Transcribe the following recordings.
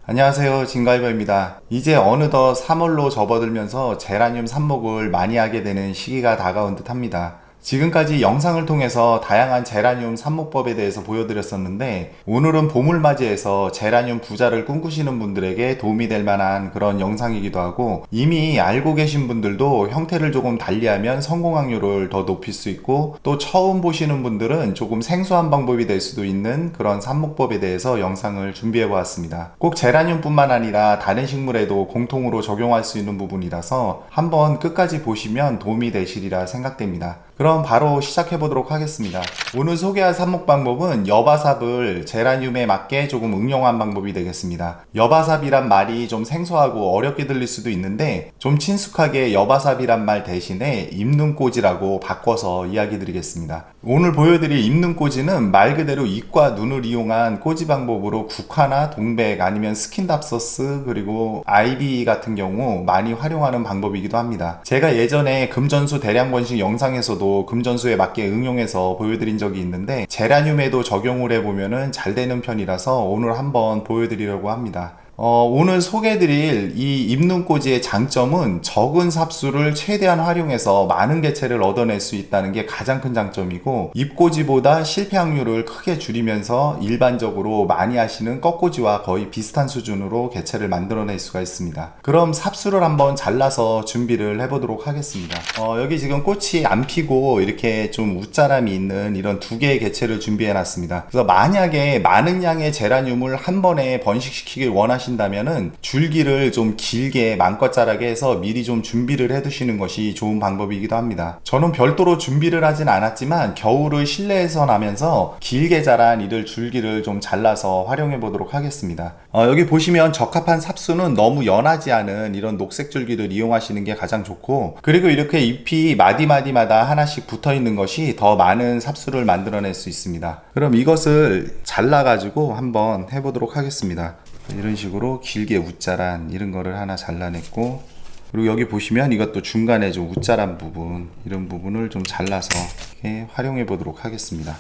안녕하세요, 진가이버입니다. 이제 어느덧 3월로 접어들면서 제라늄 삽목을 많이 하게 되는 시기가 다가온 듯 합니다. 지금까지 영상을 통해서 다양한 제라늄 삽목법에 대해서 보여드렸었는데, 오늘은 봄을 맞이해서 제라늄 부자를 꿈꾸시는 분들에게 도움이 될 만한 그런 영상이기도 하고, 이미 알고 계신 분들도 형태를 조금 달리하면 성공 확률을 더 높일 수 있고, 또 처음 보시는 분들은 조금 생소한 방법이 될 수도 있는 그런 삽목법에 대해서 영상을 준비해 보았습니다. 꼭 제라늄뿐만 아니라 다른 식물에도 공통으로 적용할 수 있는 부분이라서 한번 끝까지 보시면 도움이 되시리라 생각됩니다. 그럼 바로 시작해 보도록 하겠습니다. 오늘 소개할 삽목 방법은 여바삽을 제라늄에 맞게 조금 응용한 방법이 되겠습니다. 여바삽이란 말이 좀 생소하고 어렵게 들릴 수도 있는데, 좀 친숙하게 여바삽이란 말 대신에 잎눈꽂이라고 바꿔서 이야기 드리겠습니다. 오늘 보여드릴 잎눈꽂이는 말 그대로 잎과 눈을 이용한 꽂이 방법으로 국화나 동백 아니면 스킨답서스 그리고 아이비 같은 경우 많이 활용하는 방법이기도 합니다. 제가 예전에 금전수 대량 번식 영상에서도 금전수에 맞게 응용해서 보여드린 적이 있는데, 제라늄에도 적용을 해보면 잘 되는 편이라서 오늘 한번 보여드리려고 합니다. 오늘 소개해드릴 이 잎눈꽂이의 장점은 적은 삽수를 최대한 활용해서 많은 개체를 얻어낼 수 있다는 게 가장 큰 장점이고, 잎꽂이보다 실패 확률을 크게 줄이면서 일반적으로 많이 하시는 꺾꽂이와 거의 비슷한 수준으로 개체를 만들어낼 수가 있습니다. 그럼 삽수를 한번 잘라서 준비를 해보도록 하겠습니다. 여기 지금 꽃이 안 피고 이렇게 좀 웃자람이 있는 이런 두 개의 개체를 준비해 놨습니다. 그래서 만약에 많은 양의 제라늄을 한 번에 번식시키길 원하신다면은 줄기를 좀 길게 마음껏 자라게 해서 미리 좀 준비를 해 두시는 것이 좋은 방법이기도 합니다. 저는 별도로 준비를 하진 않았지만 겨울을 실내에서 나면서 길게 자란 이를 줄기를 좀 잘라서 활용해 보도록 하겠습니다. 여기 보시면 적합한 삽수는 너무 연하지 않은 이런 녹색 줄기를 이용하시는 게 가장 좋고, 그리고 이렇게 잎이 마디마디마다 하나씩 붙어 있는 것이 더 많은 삽수를 만들어낼 수 있습니다. 그럼 이것을 잘라 가지고 한번 해보도록 하겠습니다. 이런 식으로 길게 웃자란 이런 거를 하나 잘라냈고, 그리고 여기 보시면 이것도 중간에 좀 웃자란 부분, 이런 부분을 좀 잘라서 이렇게 활용해 보도록 하겠습니다.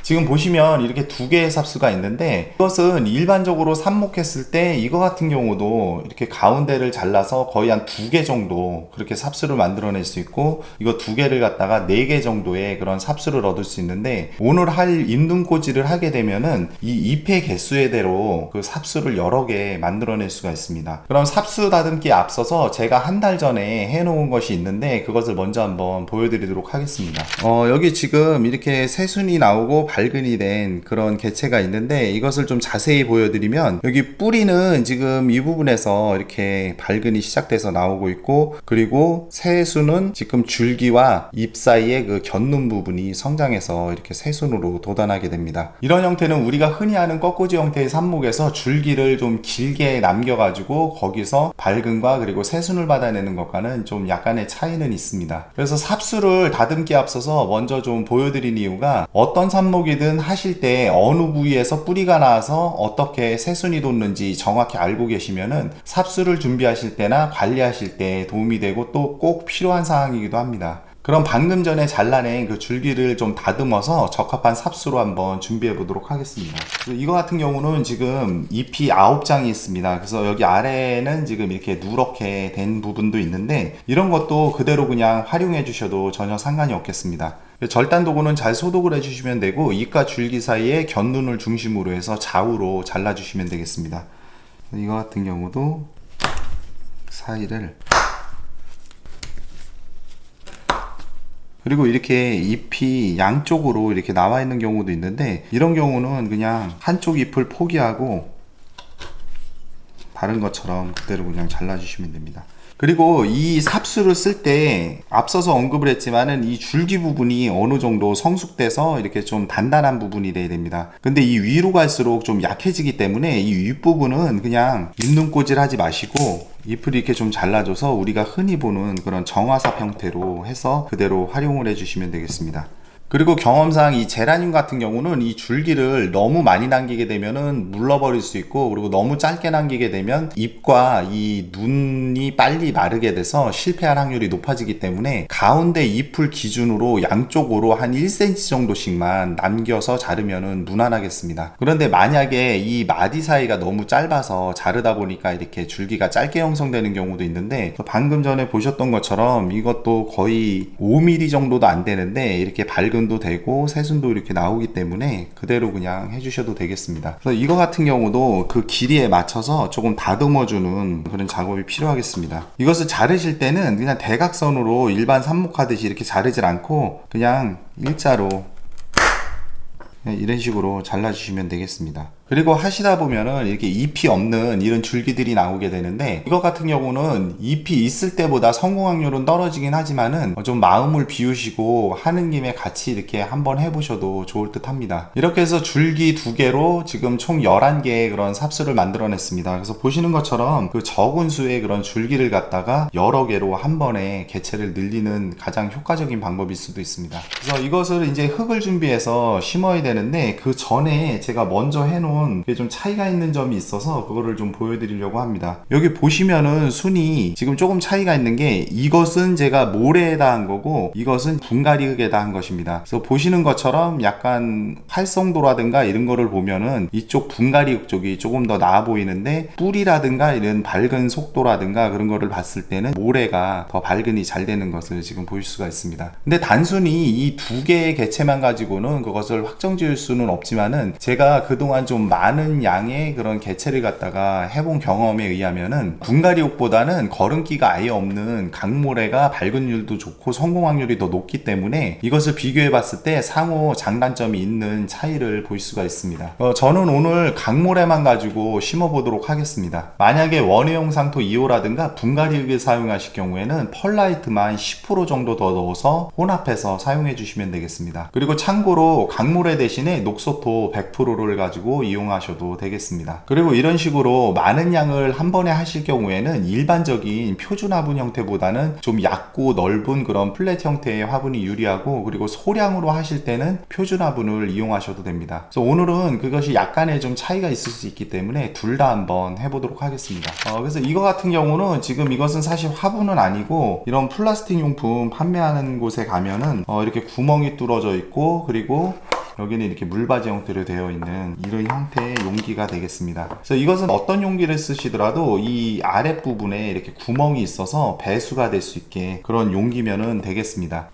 지금 보시면 이렇게 두 개의 삽수가 있는데, 이것은 일반적으로 삽목했을 때 이거 같은 경우도 이렇게 가운데를 잘라서 거의 한 두 개 정도 그렇게 삽수를 만들어낼 수 있고, 이거 두 개를 갖다가 네 개 정도의 그런 삽수를 얻을 수 있는데, 오늘 할 잎눈꽂이를 하게 되면은 이 잎의 개수에 대로 그 삽수를 여러 개 만들어낼 수가 있습니다. 그럼 삽수 다듬기에 앞서서 제가 한 달 전에 해놓은 것이 있는데, 그것을 먼저 한번 보여드리도록 하겠습니다. 여기 지금 이렇게 새순이 나오고 발근이 된 그런 개체가 있는데, 이것을 좀 자세히 보여드리면 여기 뿌리는 지금 이 부분에서 이렇게 발근이 시작돼서 나오고 있고, 그리고 새순은 지금 줄기와 잎 사이에 그 곁눈 부분이 성장해서 이렇게 새순으로 돋아나게 됩니다. 이런 형태는 우리가 흔히 하는 꺾꽂이 형태의 삽목에서 줄기를 좀 길게 남겨가지고 거기서 발근과 그리고 새순을 받아내는 것과는 좀 약간의 차이는 있습니다. 그래서 삽수를 다듬기에 앞서서 먼저 좀 보여드린 이유가, 어떤 삽목이든 하실 때 어느 부위에서 뿌리가 나와서 어떻게 새순이 돋는지 정확히 알고 계시면은 삽수를 준비하실 때나 관리하실 때 도움이 되고 또 꼭 필요한 사항이기도 합니다. 그럼 방금 전에 잘라낸 그 줄기를 좀 다듬어서 적합한 삽수로 한번 준비해 보도록 하겠습니다. 이거 같은 경우는 지금 잎이 9장이 있습니다. 그래서 여기 아래에는 지금 이렇게 누렇게 된 부분도 있는데, 이런 것도 그대로 그냥 활용해 주셔도 전혀 상관이 없겠습니다. 절단 도구는 잘 소독을 해주시면 되고, 잎과 줄기 사이에 곁눈을 중심으로 해서 좌우로 잘라주시면 되겠습니다. 이거 같은 경우도 사이를, 그리고 이렇게 잎이 양쪽으로 이렇게 나와 있는 경우도 있는데, 이런 경우는 그냥 한쪽 잎을 포기하고 다른 것처럼 그대로 그냥 잘라주시면 됩니다. 그리고 이 삽수를 쓸 때 앞서서 언급을 했지만은 이 줄기 부분이 어느 정도 성숙돼서 이렇게 좀 단단한 부분이 돼야 됩니다. 근데 이 위로 갈수록 좀 약해지기 때문에 이 윗부분은 그냥 잎눈꽂이를 하지 마시고 잎을 이렇게 좀 잘라줘서 우리가 흔히 보는 그런 정화삽 형태로 해서 그대로 활용을 해주시면 되겠습니다. 그리고 경험상 이 제라늄 같은 경우는 이 줄기를 너무 많이 남기게 되면은 물러버릴 수 있고, 그리고 너무 짧게 남기게 되면 잎과 이 눈이 빨리 마르게 돼서 실패할 확률이 높아지기 때문에 가운데 잎을 기준으로 양쪽으로 한 1cm 정도씩만 남겨서 자르면은 무난하겠습니다. 그런데 만약에 이 마디 사이가 너무 짧아서 자르다 보니까 이렇게 줄기가 짧게 형성되는 경우도 있는데, 방금 전에 보셨던 것처럼 이것도 거의 5mm 정도도 안 되는데 이렇게 밝은도 되고 새순도 이렇게 나오기 때문에 그대로 그냥 해주셔도 되겠습니다. 그래서 이거 같은 경우도 그 길이에 맞춰서 조금 다듬어주는 그런 작업이 필요하겠습니다. 이것을 자르실 때는 그냥 대각선으로 일반 삽목하듯이 이렇게 자르질 않고 그냥 일자로 이런 식으로 잘라주시면 되겠습니다. 그리고 하시다 보면은 이렇게 잎이 없는 이런 줄기들이 나오게 되는데, 이거 같은 경우는 잎이 있을 때보다 성공 확률은 떨어지긴 하지만은 좀 마음을 비우시고 하는 김에 같이 이렇게 한번 해보셔도 좋을 듯 합니다. 이렇게 해서 줄기 2개로 지금 총 11개의 그런 삽수를 만들어냈습니다. 그래서 보시는 것처럼 그 적은 수의 그런 줄기를 갖다가 여러 개로 한 번에 개체를 늘리는 가장 효과적인 방법일 수도 있습니다. 그래서 이것을 이제 흙을 준비해서 심어야 되는데, 그 전에 제가 먼저 해놓은 그게 좀 차이가 있는 점이 있어서 그거를 좀 보여드리려고 합니다. 여기 보시면은 순이 지금 조금 차이가 있는 게, 이것은 제가 모래에다 한 거고 이것은 분갈이 흙에다 한 것입니다. 그래서 보시는 것처럼 약간 활성도라든가 이런 거를 보면은 이쪽 분갈이 흙 쪽이 조금 더 나아 보이는데, 뿌리라든가 이런 밝은 속도라든가 그런 거를 봤을 때는 모래가 더 발근이 잘 되는 것을 지금 보실 수가 있습니다. 근데 단순히 이 2개의 개체만 가지고는 그것을 확정 지을 수는 없지만은, 제가 그동안 좀 많은 양의 그런 개체를 갖다가 해본 경험에 의하면은 분갈이옥보다는 거름기가 아예 없는 강모래가 발근율도 좋고 성공 확률이 더 높기 때문에 이것을 비교해 봤을 때 상호 장단점이 있는 차이를 볼 수가 있습니다. 저는 오늘 강모래만 가지고 심어 보도록 하겠습니다. 만약에 원예용 상토 2호라든가 분갈이흙을 사용하실 경우에는 펄라이트만 10% 정도 더 넣어서 혼합해서 사용해 주시면 되겠습니다. 그리고 참고로 강모래 대신에 녹소토 100%를 가지고 이용하셔도 되겠습니다. 그리고 이런 식으로 많은 양을 한 번에 하실 경우에는 일반적인 표준 화분 형태보다는 좀 얕고 넓은 그런 플랫 형태의 화분이 유리하고, 그리고 소량으로 하실 때는 표준 화분을 이용하셔도 됩니다. 그래서 오늘은 그것이 약간의 좀 차이가 있을 수 있기 때문에 둘 다 한번 해보도록 하겠습니다. 그래서 이거 같은 경우는 지금 이것은 사실 화분은 아니고 이런 플라스틱 용품 판매하는 곳에 가면은 이렇게 구멍이 뚫어져 있고, 그리고 여기는 이렇게 물바지 형태로 되어 있는 이런 형태의 용기가 되겠습니다. 그래서 이것은 어떤 용기를 쓰시더라도 이 아랫부분에 이렇게 구멍이 있어서 배수가 될 수 있게 그런 용기면은 되겠습니다.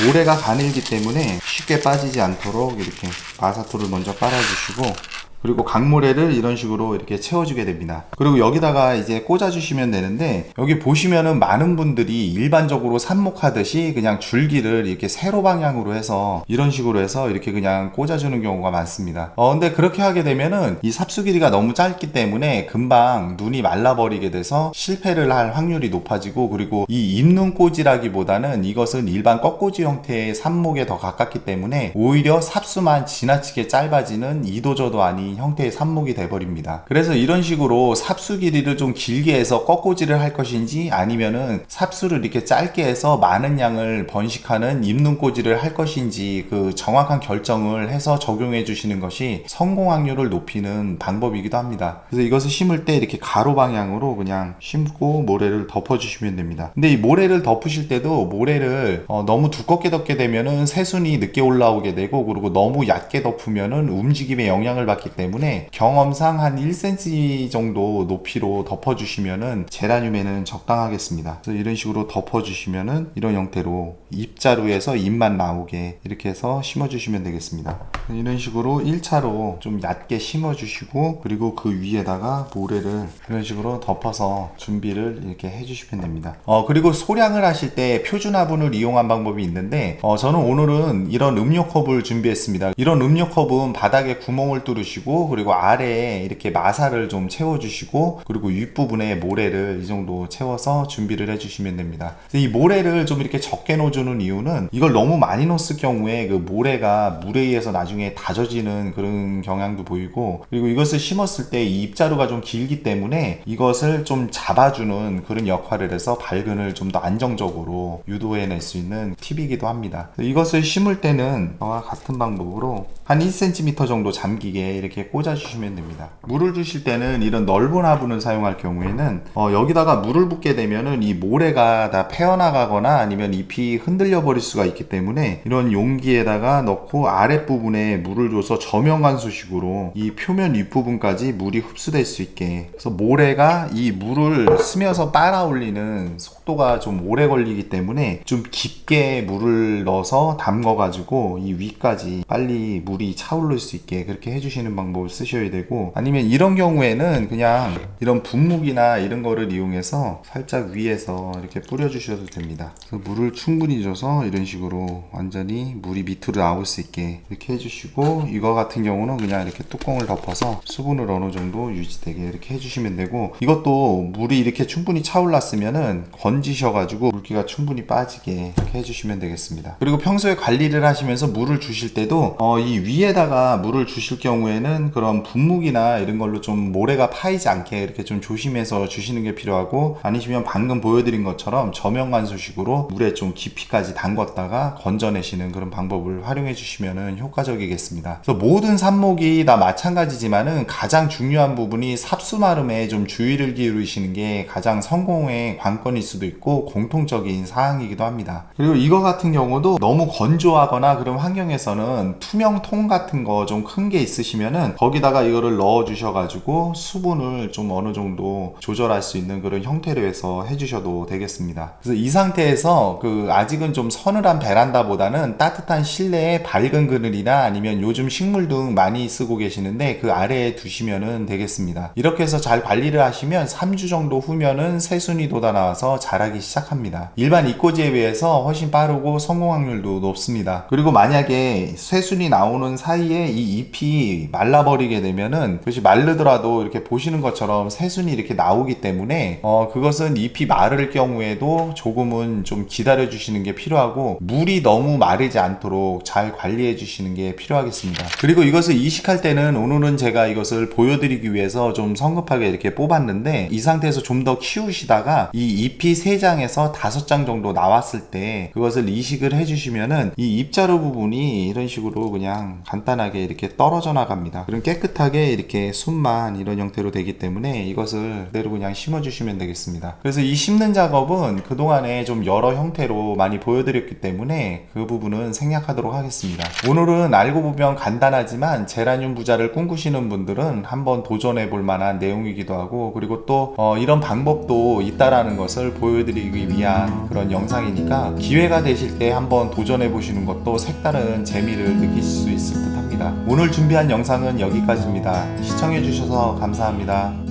모래가 가늘기 때문에 쉽게 빠지지 않도록 이렇게 마사토를 먼저 깔아주시고, 그리고 강모래를 이런 식으로 이렇게 채워주게 됩니다. 그리고 여기다가 이제 꽂아주시면 되는데, 여기 보시면은 많은 분들이 일반적으로 삽목하듯이 그냥 줄기를 이렇게 세로 방향으로 해서 이런 식으로 해서 이렇게 그냥 꽂아주는 경우가 많습니다. 근데 그렇게 하게 되면은 이 삽수 길이가 너무 짧기 때문에 금방 눈이 말라버리게 돼서 실패를 할 확률이 높아지고, 그리고 이 잎눈 꽂이라기보다는 이것은 일반 꺾꽂이 형태의 삽목에 더 가깝기 때문에 오히려 삽수만 지나치게 짧아지는 이도저도 아닌 형태의 삽목이 돼버립니다. 그래서 이런 식으로 삽수 길이를 좀 길게 해서 꺾꽂이를 할 것인지, 아니면은 삽수를 이렇게 짧게 해서 많은 양을 번식하는 잎눈꽂이를 할 것인지 그 정확한 결정을 해서 적용해 주시는 것이 성공 확률을 높이는 방법이기도 합니다. 그래서 이것을 심을 때 이렇게 가로 방향으로 그냥 심고 모래를 덮어 주시면 됩니다. 근데 이 모래를 덮으실 때도 모래를 너무 두껍게 덮게 되면은 새순이 늦게 올라오게 되고, 그리고 너무 얕게 덮으면은 움직임에 영향을 받기 때문에 경험상 한 1cm 정도 높이로 덮어주시면은 제라늄에는 적당하겠습니다. 그래서 이런 식으로 덮어주시면은 이런 형태로 잎자루에서 잎만 나오게 이렇게 해서 심어주시면 되겠습니다. 이런 식으로 1차로 좀 얕게 심어주시고, 그리고 그 위에다가 모래를 이런 식으로 덮어서 준비를 이렇게 해주시면 됩니다. 그리고 소량을 하실 때 표준 화분을 이용한 방법이 있는데, 저는 오늘은 이런 음료컵을 준비했습니다. 이런 음료컵은 바닥에 구멍을 뚫으시고 해주시고, 그리고 아래에 이렇게 마사를 좀 채워주시고, 그리고 윗부분에 모래를 이 정도 채워서 준비를 해주시면 됩니다. 이 모래를 좀 이렇게 적게 넣어주는 이유는 이걸 너무 많이 넣었을 경우에 그 모래가 물에 의해서 나중에 다져지는 그런 경향도 보이고, 그리고 이것을 심었을 때 이 잎자루가 좀 길기 때문에 이것을 좀 잡아주는 그런 역할을 해서 발근을 좀 더 안정적으로 유도해낼 수 있는 팁이기도 합니다. 이것을 심을 때는 저와 같은 방법으로 한 1cm 정도 잠기게 이렇게 꽂아주시면 됩니다. 물을 주실 때는 이런 넓은 화분을 사용할 경우에는 여기다가 물을 붓게 되면은 이 모래가 다 패어나가거나 아니면 잎이 흔들려 버릴 수가 있기 때문에 이런 용기에다가 넣고 아랫부분에 물을 줘서 저명관수식으로 이 표면 윗부분까지 물이 흡수될 수 있게, 그래서 모래가 이 물을 스며서 빨아올리는 속도가 좀 오래 걸리기 때문에 좀 깊게 물을 넣어서 담궈 가지고 이 위까지 빨리 물이 차오를 수 있게 그렇게 해주시는 방법을 쓰셔야 되고, 아니면 이런 경우에는 그냥 이런 분무기나 이런 거를 이용해서 살짝 위에서 이렇게 뿌려 주셔도 됩니다. 그래서 물을 충분히 줘서 이런 식으로 완전히 물이 밑으로 나올 수 있게 이렇게 해주시고, 이거 같은 경우는 그냥 이렇게 뚜껑을 덮어서 수분을 어느 정도 유지되게 이렇게 해주시면 되고, 이것도 물이 이렇게 충분히 차올랐으면은 건지셔가지고 물기가 충분히 빠지게 이렇게 해주시면 되겠습니다. 그리고 평소에 관리를 하시면서 물을 주실 때도 이 위에다가 물을 주실 경우에는 그런 분무기나 이런 걸로 좀 모래가 파이지 않게 이렇게 좀 조심해서 주시는 게 필요하고, 아니시면 방금 보여드린 것처럼 저명관수식으로 물에 좀 깊이까지 담궜다가 건져내시는 그런 방법을 활용해 주시면 효과적이겠습니다. 그래서 모든 삽목이 다 마찬가지지만은 가장 중요한 부분이 삽수마름에 좀 주의를 기울이시는 게 가장 성공의 관건일 수도 있고 공통적인 사항이기도 합니다. 그리고 이거 같은 경우도 너무 건조하거나 그런 환경에서는 투명 통 같은 거 좀 큰 게 있으시면은 거기다가 이거를 넣어 주셔가지고 수분을 좀 어느 정도 조절할 수 있는 그런 형태로 해서 해주셔도 되겠습니다. 그래서 이 상태에서 아직은 좀 서늘한 베란다보다는 따뜻한 실내에 밝은 그늘이나 아니면 요즘 식물 등 많이 쓰고 계시는데 그 아래에 두시면 되겠습니다. 이렇게 해서 잘 관리를 하시면 3주 정도 후면은 새순이 돋아 나와서 자라기 시작합니다. 일반 이꼬지에 비해서 훨씬 빠르고 성공 확률도 높습니다. 그리고 만약에 새순이 나오는 사이에 이 잎이 말라버리게 되면은, 그것이 마르더라도 이렇게 보시는 것처럼 새순이 이렇게 나오기 때문에 그것은 잎이 마를 경우에도 조금은 좀 기다려 주시는 게 필요하고, 물이 너무 마르지 않도록 잘 관리해 주시는 게 필요하겠습니다. 그리고 이것을 이식할 때는 오늘은 제가 이것을 보여드리기 위해서 좀 성급하게 이렇게 뽑았는데, 이 상태에서 좀 더 키우시다가 이 잎이 3장에서 5장 정도 나왔을 때 그것을 이식을 해주시면은 이 잎자루 부분이 이런 식으로 그냥 간단하게 이렇게 떨어져 나갑니다. 그럼 깨끗하게 이렇게 순만 이런 형태로 되기 때문에 이것을 그대로 그냥 심어주시면 되겠습니다. 그래서 이 심는 작업은 그동안에 좀 여러 형태로 많이 보여드렸기 때문에 그 부분은 생략하도록 하겠습니다. 오늘은 알고 보면 간단하지만 제라늄 부자를 꿈꾸시는 분들은 한번 도전해 볼 만한 내용이기도 하고, 그리고 또 이런 방법도 있다라는 것을 보여드리기 위한 그런 영상이니까 기회가 되실 때 한번 도전해 보시는 것도 색다른 재미를 느끼실 수 있을 듯 합니다. 오늘 준비한 영상은 여기까지입니다. 시청해 주셔서 감사합니다.